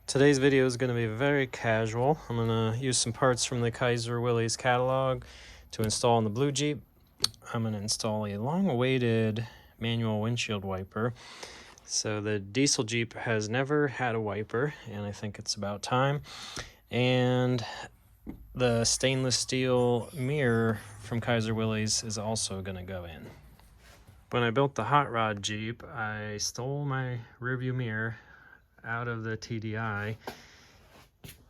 Today's video is going to be very casual. I'm going to use some parts from the Kaiser Willys catalog to install in the blue Jeep. I'm going to install a long-awaited manual windshield wiper. So the diesel Jeep has never had a wiper, and I think it's about time. And the stainless steel mirror from Kaiser Willys is also going to go in. When I built the hot rod Jeep, I stole my rearview mirror out of the TDI,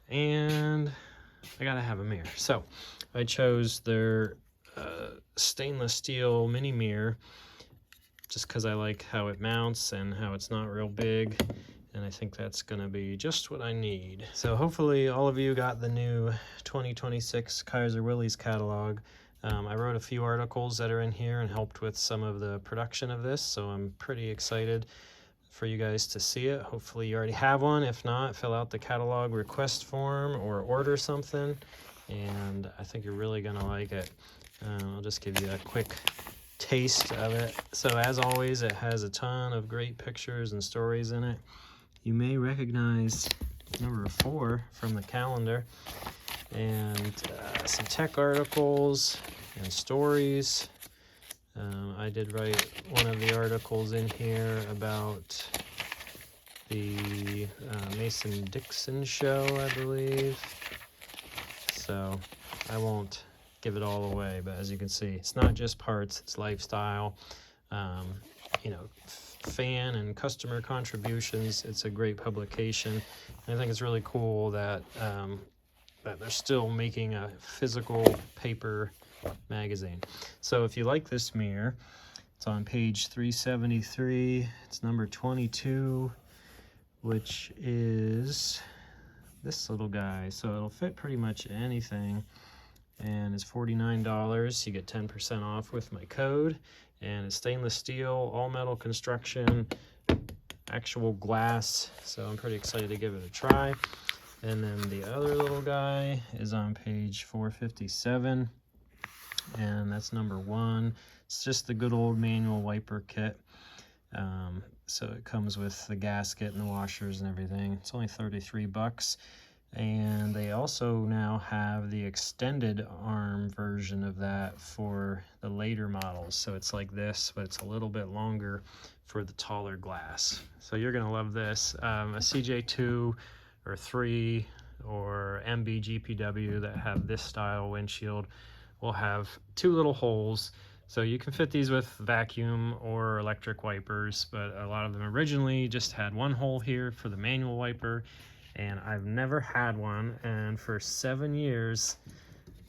and I gotta have a mirror. So I chose their stainless steel mini mirror just because I like how it mounts and how it's not real big, and I think that's gonna be just what I need. So hopefully all of you got the new 2026 Kaiser Willys catalog. I wrote a few articles that are in here and helped with some of the production of this, so I'm pretty excited for you guys to see it. Hopefully you already have one. If not, fill out the catalog request form or order something, and I think you're really gonna like it. I'll just give you a quick taste of it. So as always, it has a ton of great pictures and stories in it. You may recognize number 4 from the calendar, and some tech articles and stories. I did write one of the articles in here about the Mason-Dixon show, I believe. So I won't give it all away, but as you can see, it's not just parts, it's lifestyle, you know, fan and customer contributions. It's a great publication. And I think it's really cool that that they're still making a physical paper magazine. So if you like this mirror, it's on page 373. It's number 22, which is this little guy. So it'll fit pretty much anything, and it's $49. You get 10% off with my code, and it's stainless steel, all metal construction, actual glass. So I'm pretty excited to give it a try. And then the other little guy is on page 457, and that's number 1. It's just the good old manual wiper kit. So it comes with the gasket and the washers and everything. It's only 33 bucks. And they also now have the extended arm version of that for the later models. So it's like this, but it's a little bit longer for the taller glass. So you're gonna love this. A CJ2 or 3 or MB GPW that have this style windshield will have 2 little holes, so you can fit these with vacuum or electric wipers, but a lot of them originally just had 1 hole here for the manual wiper, and I've never had one. And for 7 years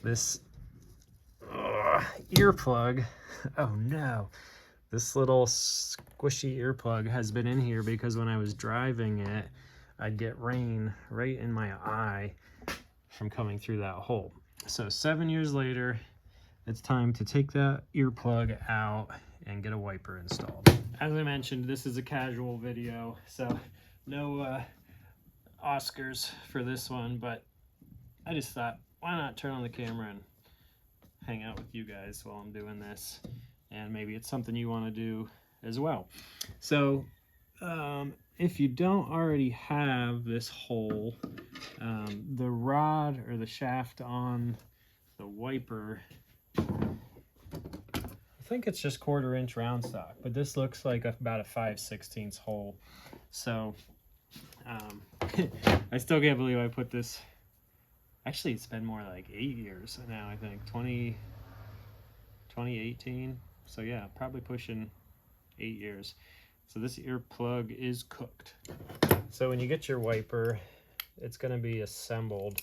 this earplug, oh no, this little squishy earplug has been in here because when I was driving it, I'd get rain right in my eye from coming through that hole. So 7 years later, it's time to take that earplug out and get a wiper installed. As I mentioned, this is a casual video, so no Oscars for this one, but I just thought, why not turn on the camera and hang out with you guys while I'm doing this, and maybe it's something you want to do as well. So if you don't already have this hole, the rod or the shaft on the wiper, I think it's just 1/4 inch round stock, but this looks like about a 5/16 hole. So I still can't believe I put this. Actually, it's been more like 8 years now, I think 2018. So yeah, probably pushing 8 years. So this earplug is cooked. So when you get your wiper, it's going to be assembled.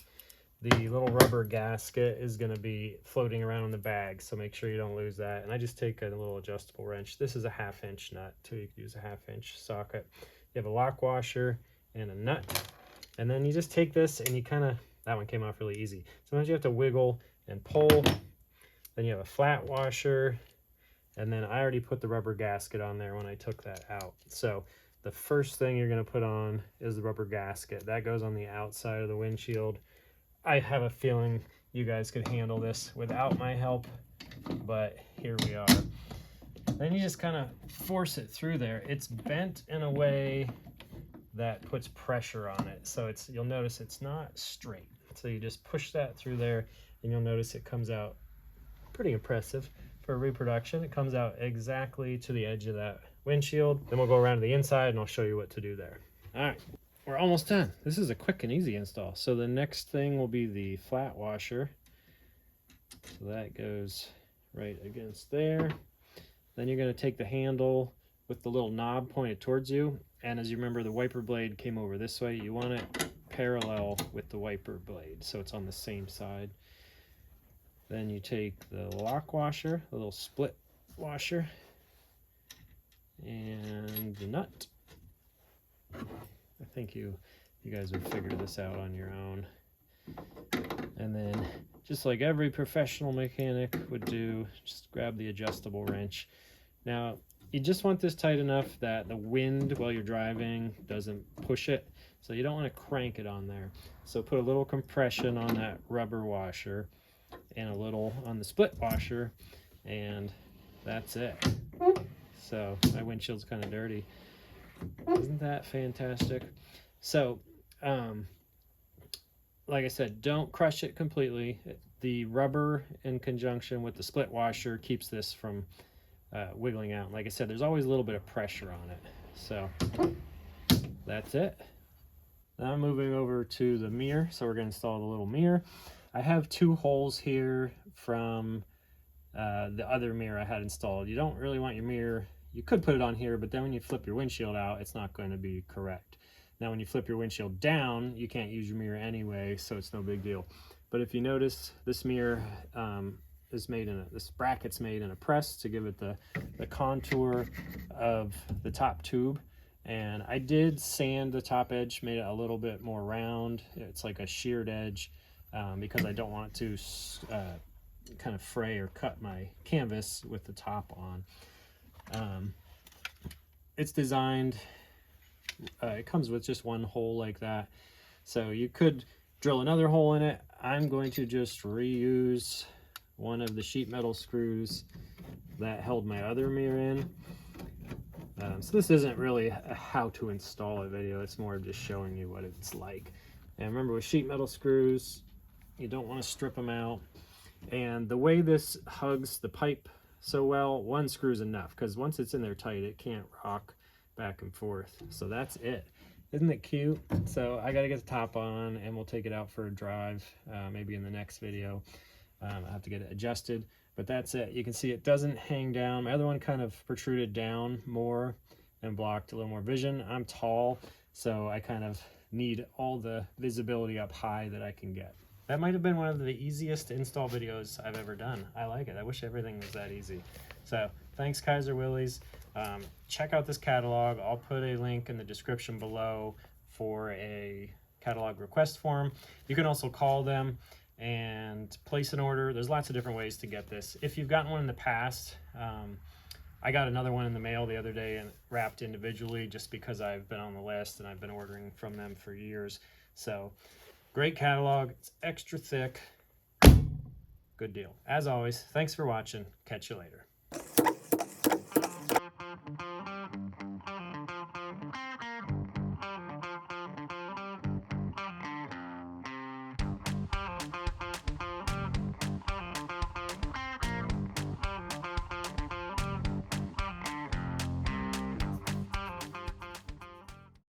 The little rubber gasket is going to be floating around in the bag, so make sure you don't lose that. And I just take a little adjustable wrench. This is a 1/2 inch nut, too. You can use a 1/2 inch socket. You have a lock washer and a nut. And then you just take this and you kind of, that one came off really easy. Sometimes you have to wiggle and pull. Then you have a flat washer. And then I already put the rubber gasket on there when I took that out. So the first thing you're going to put on is the rubber gasket. That goes on the outside of the windshield. I have a feeling you guys could handle this without my help, but here we are. Then you just kind of force it through there. It's bent in a way that puts pressure on it. So you'll notice it's not straight. So you just push that through there and you'll notice it comes out pretty impressive for reproduction. It comes out exactly to the edge of that windshield. Then we'll go around to the inside and I'll show you what to do there. All right, we're almost done. This is a quick and easy install. So the next thing will be the flat washer. So that goes right against there. Then you're going to take the handle with the little knob pointed towards you. And as you remember, the wiper blade came over this way. You want it parallel with the wiper blade, so it's on the same side. Then you take the lock washer, the little split washer, and the nut. I think you guys would figure this out on your own. And then, just like every professional mechanic would do, just grab the adjustable wrench. Now, you just want this tight enough that the wind while you're driving doesn't push it. So you don't want to crank it on there. So put a little compression on that rubber washer and a little on the split washer, and that's it. So my windshield's kind of dirty. Isn't that fantastic? So, like I said, don't crush it completely. The rubber in conjunction with the split washer keeps this from wiggling out. Like I said, there's always a little bit of pressure on it. So that's it. Now I'm moving over to the mirror. So we're going to install the little mirror. I have 2 holes here from the other mirror I had installed. You don't really want your mirror, you could put it on here, but then when you flip your windshield out, it's not going to be correct. Now when you flip your windshield down, you can't use your mirror anyway, so it's no big deal. But if you notice, this mirror is made in this bracket's made in a press to give it the contour of the top tube. And I did sand the top edge, made it a little bit more round. It's like a sheared edge because I don't want it to kind of fray or cut my canvas with the top on. It's designed, it comes with just 1 hole like that. So you could drill another hole in it. I'm going to just reuse one of the sheet metal screws that held my other mirror in. So this isn't really a how to install it video, it's more of just showing you what it's like. And remember, with sheet metal screws, you don't want to strip them out. And the way this hugs the pipe so well, 1 screw is enough, because once it's in there tight, it can't rock back and forth. So that's it. Isn't it cute? So I got to get the top on and we'll take it out for a drive, maybe in the next video. I have to get it adjusted, but that's it. You can see it doesn't hang down. My other one kind of protruded down more and blocked a little more vision. I'm tall, so I kind of need all the visibility up high that I can get. That might have been one of the easiest install videos I've ever done. I like it. I wish everything was that easy. So thanks, Kaiser Willys. Check out this catalog. I'll put a link in the description below for a catalog request form. You can also call them and place an order. There's lots of different ways to get this. If you've gotten one in the past, I got another one in the mail the other day and wrapped individually just because I've been on the list and I've been ordering from them for years. So great catalog. It's extra thick. Good deal. As always, thanks for watching. Catch you later.